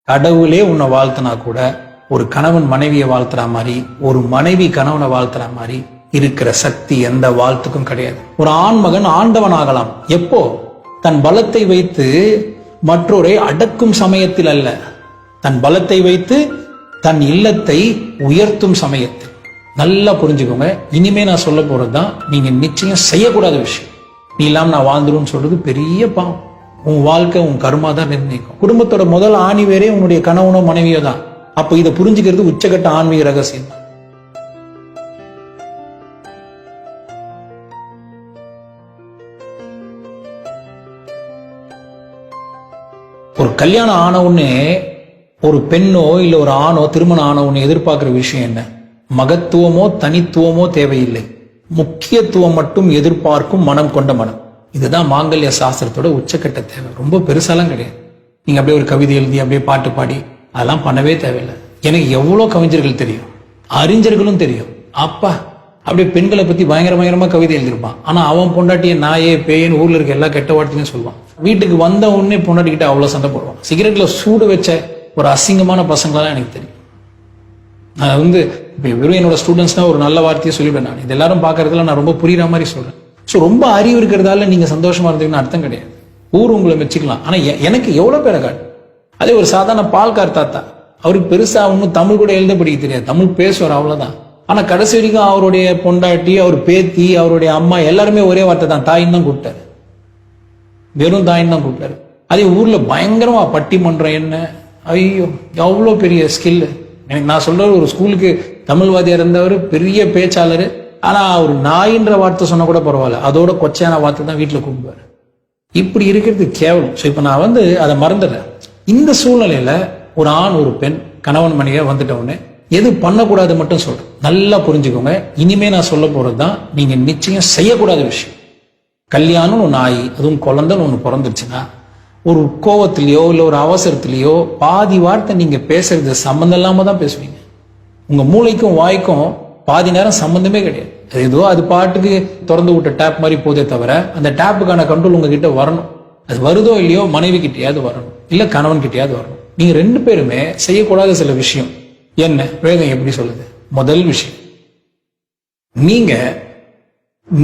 கடவுளே உன்னை வாழ்த்தினா கூட ஒரு கணவன் மனைவியை வாழ்த்துற மாதிரி, ஒரு மனைவி கணவனை வாழ்த்துற மாதிரி இருக்கிற சக்தி எந்த வாழ்த்துக்கும் கிடையாது. ஒரு ஆண்மகன் ஆண்டவன் ஆகலாம் எப்போ? தன் பலத்தை வைத்து மற்றோரை அடக்கும் சமயத்தில் அல்ல, தன் பலத்தை வைத்து தன் இல்லத்தை உயர்த்தும் சமயத்தில். நல்லா புரிஞ்சுக்கோங்க. இனிமே நான் சொல்ல போறதுதான் நீங்க நிச்சயம் செய்யக்கூடாத விஷயம். நீ இல்லாம நான் வாழ்ந்துருன்னு சொல்றது பெரிய பாவம். உன் வாழ்க்கை உன் கர்மா தான் நிர்ணயிக்கும். குடும்பத்தோட முதல் ஆணி வேறே உன்னுடைய கணவனோ மனைவியோ தான். அப்ப இதை புரிஞ்சுக்கிறது உச்சகட்ட ஆன்மீக ரகசியம் தான். ஒரு கல்யாணம் ஆன உடனே ஒரு பெண்ணோ இல்ல ஒரு ஆணோ திருமணம் ஆன உடனே எதிர்பார்க்கிற விஷயம் என்ன? மகத்துவமோ தனித்துவமோ தேவையில்லை, முக்கியத்துவம் மட்டும் எதிர்பார்க்கும் மனம் கொண்ட மனம். இதுதான் மாங்கல்ய சாஸ்திரத்தோட உச்சக்கட்ட தேவை. ரொம்ப பெருசாலாம் கிடையாது. நீங்க அப்படியே ஒரு கவிதை எழுதி அப்படியே பாட்டு பாடி அதெல்லாம் பண்ணவே தேவையில்லை. எனக்கு எவ்வளவு கவிஞர்கள் தெரியும், அறிஞர்களும் தெரியும். அப்பா அப்படியே பெண்களை பத்தி பயங்கரமா கவிதை எழுதியிருப்பான். ஆனா அவன் பொண்டாட்டிய நாயே பேயன்னு ஊர்ல இருக்க எல்லா கெட்ட வார்த்தையும் சொல்லுவான். வீட்டுக்கு வந்த உடனே பொண்டாட்டிக்கிட்ட அவ்வளவு சண்டை போடுவான். சிகரெட்ல சூடு வச்ச ஒரு அசிங்கமான பசங்களெல்லாம் எனக்கு தெரியும். நான் இப்ப வெறும் என்னோட ஸ்டூடெண்ட்ஸ்னா ஒரு நல்ல வார்த்தையை சொல்லிவிடுவேன். நான் இது எல்லாரும் பாக்குறதுல நான் ரொம்ப புரியுற மாதிரி சொல்றேன். ஸோ ரொம்ப அறிவு இருக்கிறதால நீங்க சந்தோஷமா இருந்தீங்கன்னு அர்த்தம் கிடையாது. ஊர் உங்களை மெச்சிக்கலாம். ஆனா எனக்கு எவ்வளவு பேரை காட்டு. அதே ஒரு சாதாரண பால்கார் தாத்தா, அவருக்கு பெருசா ஒன்னும் தமிழ் கூட எழுத படிக்க தெரியாது, தமிழ் பேசுவார் அவ்வளவுதான். ஆனா கடைசி வரைக்கும் அவருடைய பொண்டாட்டி, அவர் பேத்தி, அவருடைய அம்மா எல்லாருமே ஒரே வார்த்தை தான், தாயின்னு தான் கூப்பிட்டாரு. வெறும் தாயின்னு தான் கூப்பிட்டாரு. அதே ஊர்ல பயங்கரமா பட்டிமன்றம் என்ன, ஐயோ எவ்வளோ பெரிய ஸ்கில். எனக்கு நான் சொல்ற ஒரு ஸ்கூலுக்கு தமிழ்வாதியா இருந்தவர், பெரிய பேச்சாளர். ஆனா ஒரு நாயின்ற வார்த்தை சொன்ன கூட பரவாயில்ல, அதோட கொச்சையான வார்த்தை தான் வீட்டுல கூப்பிடுவாரு. இப்படி இருக்கிறது கேவலம். ஸோ இப்ப நான் அதை மறந்துடுறேன். இந்த சூழ்நிலையில ஒரு ஆண் ஒரு பெண் கணவன் மனைவியா வந்துட்ட உடனே எது பண்ணக்கூடாது மட்டும் சொல்றேன். நல்லா புரிஞ்சுக்கோங்க. இனிமே நான் சொல்ல போறதுதான் நீங்க நிச்சயம் செய்யக்கூடாத விஷயம். கல்யாணம் ஒன்று ஆகி அதுவும் குழந்தைன்னு ஒன்று பிறந்துருச்சுன்னா ஒரு கோவத்திலேயோ இல்லை ஒரு அவசரத்திலேயோ பாதி வார்த்தை நீங்க பேசுறது சம்பந்தம் இல்லாம தான் பேசுவீங்க. உங்க மூளைக்கும் வாய்க்கும் பாதி நேரம் சம்பந்தமே கிடையாது. ஏதோ அது பாட்டுக்கு திறந்து விட்ட டேப் மாதிரி போதே தவிர அந்த டேப்புக்கான கண்ட்ரோல் உங்ககிட்ட வரணும். அது வருதோ இல்லையோ மனைவி கிட்டையாவது வரணும், இல்ல கணவன் கிட்டையாவது வரணும். நீங்க ரெண்டு பேருமே செய்யக்கூடாத சில விஷயம் என்ன வேதம் எப்படி சொல்லுது? முதல் விஷயம்,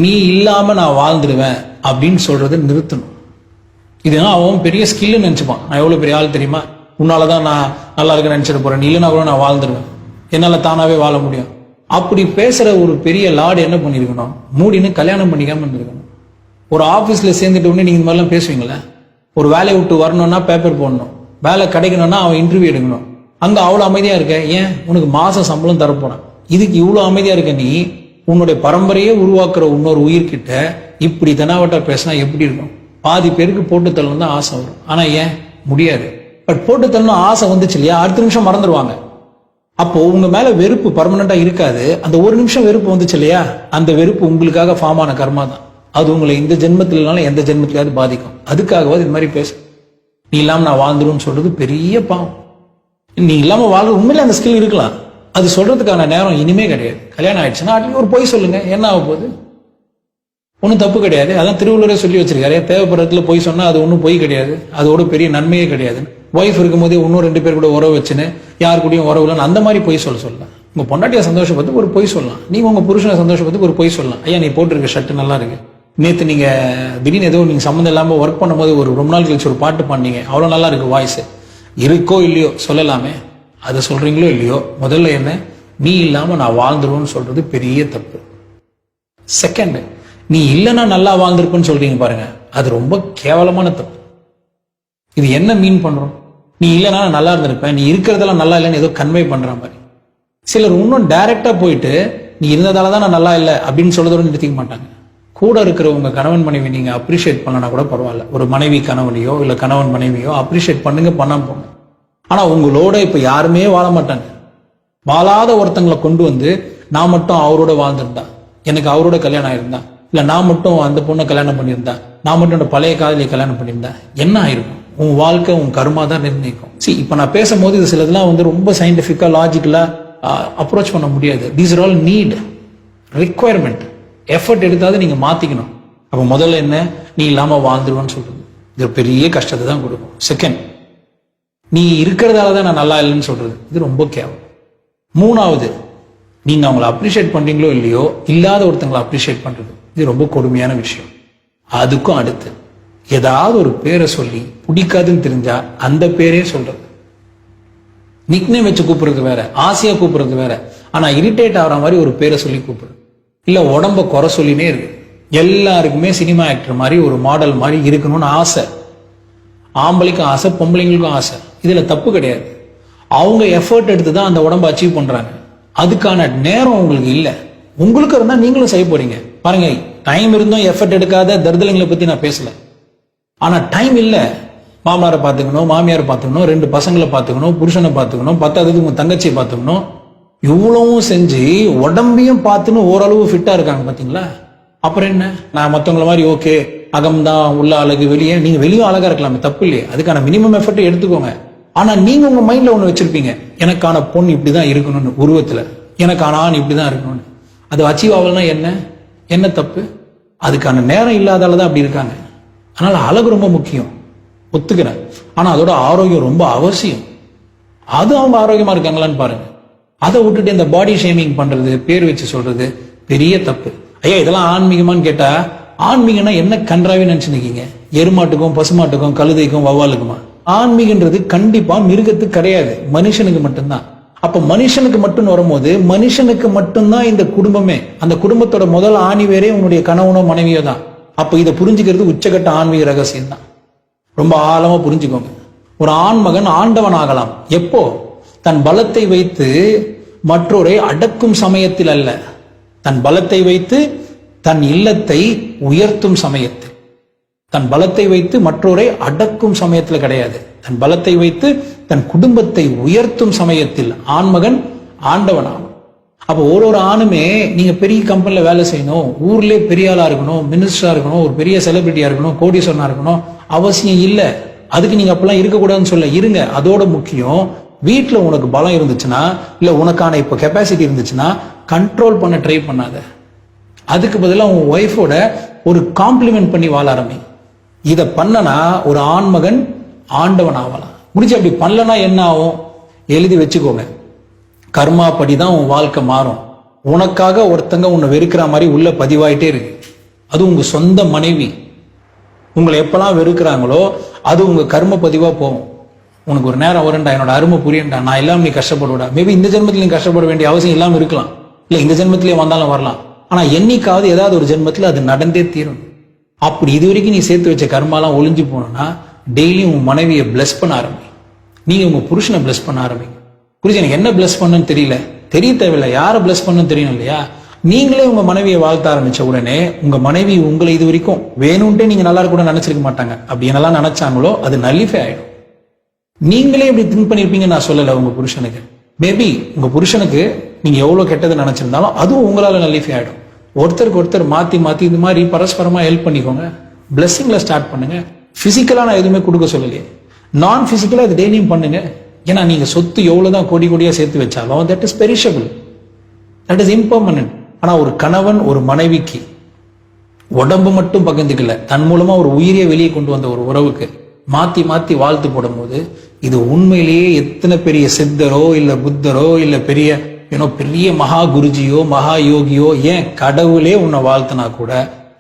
நீ இல்லாம நான் வாழ்ந்துடுவேன் அப்படின்னு சொல்றதை நிறுத்தணும். இதுதான் அவன் பெரிய ஸ்கில்னு நினைச்சுப்பான். நான் எவ்வளவு பெரிய ஆள் தெரியுமா, உன்னாலதான் நான் நல்லா இருக்குன்னு நினைச்சிட்டு போறேன், நீ இல்லைன்னா கூட நான் வாழ்ந்துருவேன், என்னால தானாவே வாழ முடியும். அப்படி பேசுற ஒரு பெரிய லார்டு என்ன பண்ணிருக்கணும்? மூடின்னு கல்யாணம் பண்ணிக்காம இருந்திருக்கணும். ஒரு ஆபீஸ்ல சேர்ந்துட்டு உடனே நீங்க இந்த மாதிரிலாம் பேசுவீங்களா? ஒரு வேலையை விட்டு வரணும்னா பேப்பர் போடணும், வேலை கிடைக்கணும்னா அவன் இன்டர்வியூ எடுக்கணும். அங்க அவ்வளவு அமைதியா இருக்க, ஏன்? உனக்கு மாசம் சம்பளம் தரப்போறான். இதுக்கு இவ்வளவு அமைதியா இருக்க நீ உன்னுடைய பரம்பரையே உருவாக்குற இன்னொரு உயிர்கிட்ட இப்படி தெனாவட்டா பேசினா எப்படி இருக்கும்? பாதி பேருக்கு போட்டு தள்ளணும் தான் ஆசை வரும். ஆனா ஏன் முடியாது? பட் போட்டு தள்ளணும் ஆசை வந்துச்சு இல்லையா, அடுத்த நிமிஷம் மறந்துடுவாங்க. அப்போ உங்க மேல வெறுப்பு பர்மனண்டா இருக்காது. அந்த ஒரு நிமிஷம் வெறுப்பு வந்துச்சு இல்லையா, அந்த வெறுப்பு உங்களுக்காக ஃபார்ம் ஆன கர்மா தான். அது உங்களை இந்த ஜென்மத்திலனாலும் எந்த ஜென்மத்திலாவது பாதிக்கும். அதுக்காகவாது இது மாதிரி பேச. நீ இல்லாம நான் வாழ்ந்துருன்னு சொல்றது பெரிய பாவம். நீ இல்லாம வாழ்ற உண்மையில அந்த ஸ்கில் இருக்கலாம், அது சொல்றதுக்கான நேரம் இனிமே கிடையாது. கல்யாணம் ஆயிடுச்சுன்னா அட்லீஸ்ட் ஒரு பொய் சொல்லுங்க, என்ன ஆக போகுது? ஒன்றும் தப்பு கிடையாது. அதான் திருவள்ளுவரே சொல்லி வச்சிருக்காரு, தேவைப்படுறதுல பொய் சொன்னா அது ஒன்றும் பொய் கிடையாது, அதோட பெரிய நன்மையே கிடையாது. ஒய்ஃப் இருக்கும் போதே இன்னும் 2 பேர் கூட உறவு வச்சுன்னு யார் கூடயும் உறவு இல்லைன்னு அந்த மாதிரி பொய் சொல்லலாம். உங்க பொண்டாட்டியை சந்தோஷப்பட்டு ஒரு பொய் சொல்லலாம், நீங்க உங்க புருஷனை சந்தோஷப்பட்டு ஒரு பொய் சொல்லலாம். ஐயா நீ போட்டிருக்க ஷர்ட் நல்லா இருக்கு, நேற்று நீங்க திடீர்னு ஏதோ நீங்க சம்மந்தம் இல்லாம ஒர்க் பண்ணும்போது ஒரு ரொம்ப நாள் கழிச்சு ஒரு பாட்டு பண்ணீங்க, அவ்வளவு நல்லா இருக்கு வாய்ஸ். இருக்கோ இல்லையோ சொல்லலாமே, அதை சொல்றீங்களோ இல்லையோ, முதல்ல என்ன, நீ இல்லாம நான் வாழ்ந்துருவேன்னு சொல்றது பெரிய தப்பு. செகண்ட், நீ இல்லைன்னா நல்லா வாழ்ந்திருப்பேன்னு சொல்றீங்க பாருங்க, அது ரொம்ப கேவலமான தப்பு. இது என்ன மீன் பண்றோம்? நீ இல்லைன்னா நான் நல்லா இருந்திருப்பேன், நீ இருக்கிறதெல்லாம் நல்லா இல்லைன்னு ஏதோ கன்வே பண்ற மாதிரி. சிலர் இன்னும் டைரக்டா போயிட்டு நீ இருந்ததாலதான் நான் நல்லா இல்லை அப்படின்னு சொல்றதோட நிறுத்திக்க மாட்டாங்க. கூட இருக்கிற உங்க கணவன் மனைவி நீங்க அப்ரிஷியேட் பண்ணனா கூட பரவாயில்ல. ஒரு மனைவி கணவனையோ இல்ல கணவன் மனைவியோ அப்ரிஷியேட் பண்ணுங்க, பண்ணாம போங்க. ஆனா உங்களோட இப்ப யாருமே வாழ மாட்டாங்க. வாழாத ஒருத்தங்களை கொண்டு வந்து நான் மட்டும் அவரோட வாழ்ந்திருந்தா, எனக்கு அவரோட கல்யாணம் ஆயிருந்தா, இல்ல நான் மட்டும் அந்த பொண்ணை கல்யாணம் பண்ணியிருந்தா, நான் மட்டும் என்னோட பழைய காதலியை கல்யாணம் பண்ணியிருந்தா என்ன ஆயிருக்கும்? உன் வாழ்க்கை உன் கர்மா தான் நிர்ணயிக்கும். இப்ப நான் பேசும்போது இது சிலதெல்லாம் ரொம்ப சயின்டிபிக்கா லாஜிக்கலா அப்ரோச் பண்ண முடியாது. These are all need, requirement. Effort எடுத்தாவது நீங்க மாத்திக்கணும். அப்ப முதல்ல என்ன, நீ இல்லாம வாழ்ந்துருவேன்னு சொல்றது இது பெரிய கஷ்டத்தை தான் கொடுக்கும். செகண்ட், நீ இருக்கிறதால தான் நான் நல்லா இல்லைன்னு சொல்றது, இது ரொம்ப கேவலம். மூணாவது, நீங்க அவங்களை அப்ரிஷியேட் பண்றீங்களோ இல்லையோ, இல்லாத ஒருத்தங்களை அப்ரிஷியேட் பண்றது, இது ரொம்ப கொடுமையான விஷயம். அதுக்கும் அடுத்து ஏதாவது ஒரு பேரை சொல்லி பிடிக்காதுன்னு தெரிஞ்சா அந்த பேரே சொல்றது. நிக்னேம் வச்சு கூப்பிடுறது வேற, ஆசையா கூப்பிடுறது வேற. ஆனா இரிட்டேட் ஆகிற மாதிரி ஒரு பேரை சொல்லி கூப்பிடுறது, இல்ல உடம்ப குறை சொல்லினே இருக்கு. எல்லாருக்குமே சினிமா ஆக்டர் மாதிரி ஒரு மாடல் மாதிரி இருக்கணும்னு ஆசை. ஆம்பளைக்கும் ஆசை, பொம்பளைங்களுக்கும் ஆசை. இதுல தப்பு கிடையாது. அவங்க எஃபர்ட் எடுத்து தான் அந்த உடம்ப அச்சீவ் பண்றாங்க. அதுக்கான நேரம் உங்களுக்கு இல்ல. உங்களுக்கு இருந்தா நீங்களும் செய்ய போறீங்க. பாருங்க, டைம் இருந்தும் எஃபர்ட் எடுக்காத தருதலைங்களை பத்தி நான் பேசல. ஆனா டைம் இல்ல. மாமனாரை பாத்துக்கணும், மாமியாரை பாத்துக்கணும், 2 பசங்களை பாத்துக்கணும், புருஷனை பாத்துக்கணும், 10வது உங்க தங்கச்சியை பாத்துக்கணும். இவ்வளவும் செஞ்சு உடம்பையும் பார்த்துன்னு ஓரளவு ஃபிட்டா இருக்காங்க பாத்தீங்களா? அப்புறம் என்ன, நான் மத்தவங்கள மாதிரி ஓகே அகம்தான் உள்ள அழகு, வெளியே நீங்க வெளியும் அழகா இருக்கலாமே, தப்பு இல்லையே. அதுக்கான மினிமம் எஃபர்ட் எடுத்துக்கோங்க. ஆனா நீங்க உங்க மைண்ட்ல ஒண்ணு வச்சிருப்பீங்க, எனக்கான பொண்ணு இப்படிதான் இருக்கணும்னு, உருவத்துல எனக்கான ஆண் இப்படிதான் இருக்கணும்னு. அது அச்சீவ் ஆகலன்னா என்ன தப்பு? அதுக்கான நேரம் இல்லாதாலதான் அப்படி இருக்காங்க. அதனால அழகு ரொம்ப முக்கியம், ஒத்துக்கிறேன். ஆனா அதோட ஆரோக்கியம் ரொம்ப அவசியம். அது அவங்க ஆரோக்கியமா இருக்காங்களான்னு பாருங்க. அதை விட்டுட்டு இந்த பாடி ஷேமிங் பண்றது, பேர் வச்சு சொல்றது பெரிய தப்பு. ஐயா இதெல்லாம் ஆன்மீகமான்னு கேட்டா, ஆன்மீகம்னா என்ன கன்றாவே நினைச்சுருக்கீங்க? எருமாட்டுக்கும் பசுமாட்டுக்கும் கழுதைக்கும் வவ்வாலுக்குமா? ஆன்மீகன்றது கண்டிப்பா மிருகத்துக்கு கிடையாது, மனுஷனுக்கு மட்டும்தான். அப்ப மனுஷனுக்கு மட்டும் வரும்போது மனுஷனுக்கு மட்டும்தான் இந்த குடும்பமே. அந்த குடும்பத்தோட முதல் ஆணி வேறே உன்னுடைய கணவனோ மனைவியோ தான். அப்ப இதை புரிஞ்சுக்கிறது உச்சகட்ட ஆன்மீக ரகசியம் தான். ரொம்ப ஆழமா புரிஞ்சுக்கோங்க. ஒரு ஆண்மகன் ஆண்டவன் ஆகலாம் எப்போ? தன் பலத்தை வைத்து மற்றோரை அடக்கும் சமயத்தில் அல்ல, தன் பலத்தை வைத்து தன் இல்லத்தை உயர்த்தும் சமயத்தில். தன் பலத்தை வைத்து மற்றோரை அடக்கும் சமயத்தில் கிடையாது, தன் பலத்தை வைத்து தன் குடும்பத்தை உயர்த்தும் சமயத்தில் ஆண்மகன் ஆண்டவன் ஆகும். அப்போ ஒரு ஆணுமே நீங்க பெரிய கம்பெனில வேலை செய்யணும், ஊர்லயே பெரிய ஆளா இருக்கணும், மினிஸ்டரா இருக்கணும், ஒரு பெரிய செலிபிரிட்டியா இருக்கணும், கோடீஸ்வரனா இருக்கணும் அவசியம் இல்ல. அதுக்கு நீங்க அப்பெல்லாம் இருக்கக்கூடாதுன்னு சொல்ல, இருங்க. அதோட முக்கியம், வீட்டுல உனக்கு பலம் இருந்துச்சுன்னா, இல்ல உனக்கான இப்ப கெப்பாசிட்டி இருந்துச்சுன்னா கண்ட்ரோல் பண்ண ட்ரை பண்ணாத. அதுக்கு பதிலாக உன் ஒய்ஃபோட ஒரு காம்ப்ளிமெண்ட் பண்ணி வாழ ஆரம்பி. இத பண்ணனா ஒரு ஆண்மகன் ஆண்டவன் ஆகலாம். முடிச்சு அப்படி பண்ணலனா என்ன ஆகும்? எழுதி வச்சுக்கோங்க, கர்மா படிதான் உன் வாழ்க்கை மாறும். உனக்காக ஒருத்தங்க உன்னை வெறுக்கிற மாதிரி உள்ள பதிவாயிட்டே இருக்கு. அது உங்க சொந்த மனைவி உங்களை எப்பெல்லாம் வெறுக்கிறாங்களோ அது உங்க கர்ம பதிவா போகும். உனக்கு ஒரு நேரம் வரும்டா, என்னோட அருமை புரியண்டா, நான் எல்லாம் நீ கஷ்டப்படுடா. மேபி இந்த ஜென்மத்திலையும் கஷ்டப்பட வேண்டிய அவசியம் இல்லாம இருக்கலாம், இல்ல இந்த ஜென்மத்திலேயே வந்தாலும் வரலாம். ஆனா என்னைக்காவது ஏதாவது ஒரு ஜென்மத்துல அது நடந்தே தீரும். அப்படி இது வரைக்கும் நீ சேர்த்து வச்ச கர்மாலாம் ஒளிஞ்சு போனோம்னா, டெய்லியும் உன் மனைவியை பிளஸ் பண்ண ஆரம்பி. நீங்க உங்க புருஷனை பிளஸ் பண்ண ஆரம்பிங்க. புரிஞ்சு, எனக்கு என்ன பிளஸ் பண்ணுன்னு தெரியல, தெரிய தேவையில்லை, யாரை பிளஸ் பண்ணு தெரியணும் இல்லையா? நீங்களே உங்க மனைவியை வாழ்த்த ஆரம்பிச்ச உடனே உங்க மனைவி உங்களை இது வரைக்கும் வேணும்ட்டே நீங்க நல்லா கூட நினைச்சிருக்க மாட்டாங்க. அப்படி என்னெல்லாம் நினைச்சாங்களோ அது நல்லிஃபை ஆயிடும். நீங்களே இப்படி திங்க் பண்ணிருப்பீங்கன்னு நான் சொல்லல உங்க புருஷனுக்கு. மேபி உங்க புருஷனுக்கு நீங்க எவ்வளவு கெட்டது நினைச்சிருந்தாலும் அதுவும் உங்களால நல்லிஃபை ஆயிடும். ஒருத்தருக்கு ஒருத்தர் மாத்தி மாத்தி இந்த மாதிரி பரஸ்பரமா ஹெல்ப் பண்ணிக்கோங்க. பிளஸிங்ல ஸ்டார்ட் பண்ணுங்க. பிசிக்கலா நான் எதுவுமே கொடுக்க சொல்லலையே, நான் பிசிக்கலா இது டெய்லியும் பண்ணுங்க. ஏன்னா நீங்க சொத்து எவ்வளவுதான் கோடி கோடியா சேர்த்து வச்சாலும் that is perishable, that is impermanent. ஆனா ஒரு கணவன் ஒரு மனைவிக்கு உடம்பு மட்டும் பகிர்ந்துக்கல, தன் மூலமா ஒரு உயிரியை வெளியே கொண்டு வந்த ஒரு உறவுக்கு மாத்தி மாத்தி வாழ்த்து போடும் போது, இது உண்மையிலேயே எத்தனை பெரிய சித்தரோ இல்ல புத்தரோ இல்ல பெரிய பெரிய மகா குருஜியோ மகா யோகியோ, ஏன் கடவுளே உன்னை வாழ்த்தினா கூட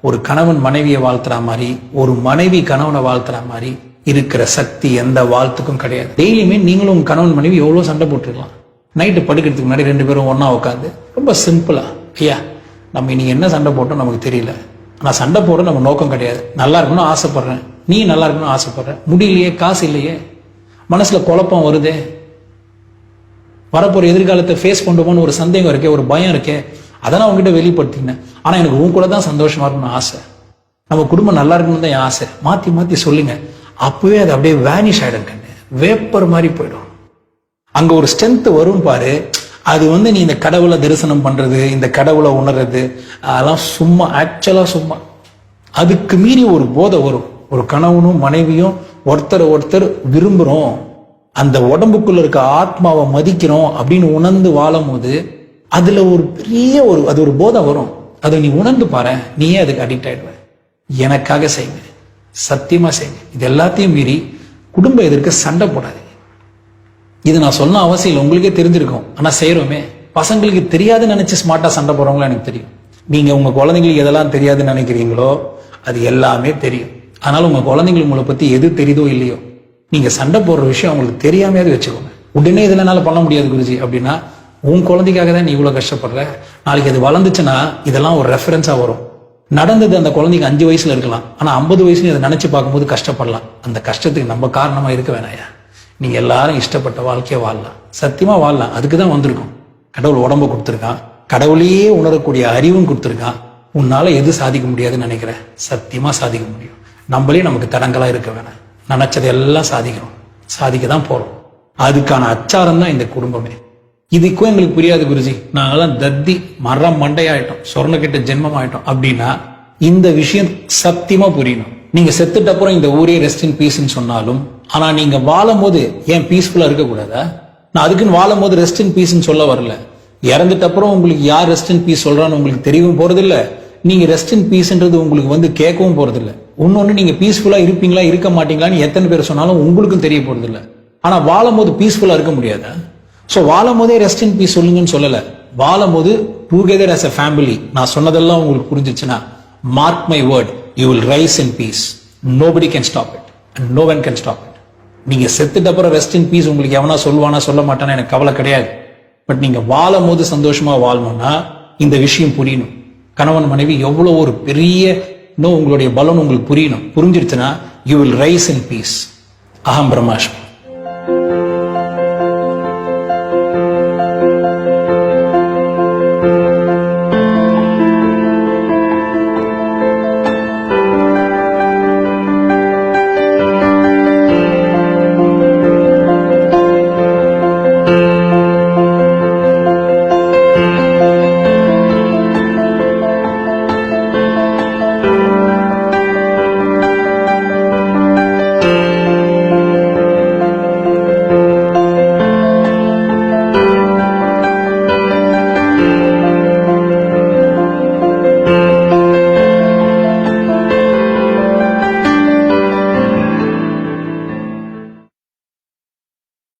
ஒரு கணவன் மனைவியை வாழ்த்துற மாதிரி, ஒரு மனைவி கணவனை வாழ்த்துற மாதிரி இருக்கிற சக்தி எந்த வாழ்த்துக்கும் கிடையாது. டெய்லியுமே நீங்களும் உங்க கணவன் மனைவி எவ்வளவு சண்டை போட்டுருக்கலாம். நைட்டு படுக்கிறதுக்கு முன்னாடி 2 பேரும் ஒன்னா உட்காந்து ரொம்ப சிம்பிளா, ஐயா நம்ம இன்னைக்கு என்ன சண்டை போட்டோம் நமக்கு தெரியல, ஆனா சண்டை போட நம்ம நோக்கம் கிடையாது, நல்லா இருக்கணும்னு ஆசைப்படுறேன், நீ நல்லா இருக்கணும்னு ஆசைப்படுற, முடியலையே, காசு இல்லையே, மனசுல குழப்பம் வருதே, வரப்போற எதிர்காலத்தை ஃபேஸ் பண்ணுவோம்னு ஒரு சந்தேகம் இருக்கே, ஒரு பயம் இருக்கே, அதெல்லாம் உங்ககிட்ட வெளிப்படுத்தினேன். ஆனா எனக்கு உன் கூட தான் சந்தோஷமா இருக்கணும்னு ஆசை, நம்ம குடும்பம் நல்லா இருக்கணும்னு தான் என் ஆசை. மாத்தி மாத்தி சொல்லுங்க. அப்பவே அது அப்படியே வேனிஷ் ஆயிடும், வேப்பர் மாதிரி போயிடும். அங்க ஒரு ஸ்ட்ரென்த் வரும் பாரு. அது நீ இந்த கடவுளை தரிசனம் பண்றது, இந்த கடவுளை உணர்றது, அதெல்லாம் சும்மா, ஆக்சுவலா சும்மா. அதுக்கு மீறி ஒரு போதை வரும். ஒரு கணவனும் மனைவியும் ஒருத்தர் ஒருத்தர் விரும்புறோம், அந்த உடம்புக்குள்ள இருக்க ஆத்மாவை மதிக்கிறோம் அப்படின்னு உணர்ந்து வாழும் போது அதுல ஒரு பெரிய அது ஒரு போதை வரும். அதை நீ உணர்ந்து பாரு, நீயே அதுக்கு அடிக்ட் ஆயிடுவ. எனக்காக செய்யுங்க, சத்தியமா செய்யுங்க. இது எல்லாத்தையும் மீறி குடும்ப எதிர்க்க சண்டை போடாதீங்க. இது நான் சொன்ன அவசியம் இல்லை, உங்களுக்கே தெரிஞ்சிருக்கும். ஆனா செய்யறோமே. பசங்களுக்கு தெரியாதுன்னு நினைச்சு ஸ்மார்ட்டா சண்டை போடுறவங்களும் எனக்கு தெரியும். நீங்க உங்க குழந்தைங்களுக்கு எதெல்லாம் தெரியாதுன்னு நினைக்கிறீங்களோ அது எல்லாமே தெரியும். அதனால உங்க குழந்தைங்களுக்கு உங்களை பத்தி எது தெரியுதோ இல்லையோ, நீங்க சண்டை போடுற விஷயம் அவங்களுக்கு தெரியாமையாவது வச்சுக்கோங்க. உடனே இதுல என்னால பண்ண முடியாது குருஜி அப்படின்னா, உன் குழந்தைக்காக தான் நீ இவ்வளவு கஷ்டப்படுற. நாளைக்கு அது வளர்ந்துச்சுன்னா இதெல்லாம் ஒரு ரெஃபரன்ஸா வரும். நடந்தது அந்த குழந்தைக்கு 5 வயசுல இருக்கலாம், ஆனா 50 வயசுல அதை நினைச்சு பார்க்கும்போது கஷ்டப்படலாம். அந்த கஷ்டத்துக்கு நம்ம காரணமா இருக்க வேணாயா. நீங்க எல்லாரும் இஷ்டப்பட்ட வாழ்க்கையை வாழலாம், சத்தியமா வாழலாம். அதுக்குதான் வந்திருக்கும். கடவுள் உடம்ப கொடுத்துருக்கான், கடவுளையே உணரக்கூடிய அறிவும் கொடுத்துருக்கான். உன்னால எது சாதிக்க முடியாதுன்னு நினைக்கிறேன், சத்தியமா சாதிக்க முடியும். நம்மளே நமக்கு தடங்களா இருக்க வேணாம். நினைச்சதை எல்லாம் சாதிக்கிறோம், சாதிக்க தான் போறோம். அதுக்கான அச்சாரம் தான் இந்த குடும்பமே. இதுக்கும் எங்களுக்கு புரியாது குருஜி, நாங்கெல்லாம் தத்தி மரம் மண்டையாயிட்டோம், சொர்ண கிட்ட ஜென்மம் ஆயிட்டோம் அப்படின்னா இந்த விஷயம் சத்தியமா புரியணும். நீங்க செத்துட்ட அப்புறம் இந்த ஊரே ரெஸ்ட் இன் பீஸ்ன்னு சொன்னாலும், ஆனா நீங்க வாழும் போது ஏன் பீஸ்ஃபுல்லா இருக்க கூடாதா? நான் அதுக்குன்னு வாழும் போது ரெஸ்ட் இன் பீஸ்ன்னு சொல்ல வரல. இறந்துட்ட அப்புறம் உங்களுக்கு யார் ரெஸ்ட் இன் பீஸ் சொல்றான்னு உங்களுக்கு தெரியவும் போறது இல்ல. நீங்க ரெஸ்ட் இன் பீஸ்ன்றது உங்களுக்கு கேட்கவும் போறது இல்ல. இன்னொன்னு, நீங்க பீஸ்ஃபுல்லா இருப்பீங்களா இருக்க மாட்டீங்களான்னு எத்தனை பேர் சொன்னாலும் உங்களுக்கும் தெரிய போறது இல்ல. ஆனா வாழும் போது பீஸ்ஃபுல்லா இருக்க முடியாதா? சோ வாழும் போதே ரெஸ்ட் இன் பீஸ் சொல்லுங்கன்னு சொல்லல. வாழும் போது டுகெதர் as a family. நான் சொன்னதெல்லாம் உங்களுக்கு புரிஞ்சிச்சுன்னா, mark my word, you will rise in peace. Nobody can stop it and no one can stop it. நீங்க செத்துட்ட அப்புறம் ரெஸ்ட் இன் பீஸ் உங்களுக்கு எவனா சொல்லுவானா சொல்ல மாட்டானா எனக்கு கவலை கிடையாது. பட் நீங்க வாழும் போது சந்தோஷமா வாழணும்னா இந்த விஷயம் புரியணும். கணவன் மனைவி எவ்வளவு ஒரு பெரிய உங்களுடைய பலன் உங்களுக்கு புரியணும். புரிஞ்சிருச்சுன்னா you will rise in peace. அகம் பிரம்மாஸ்மி.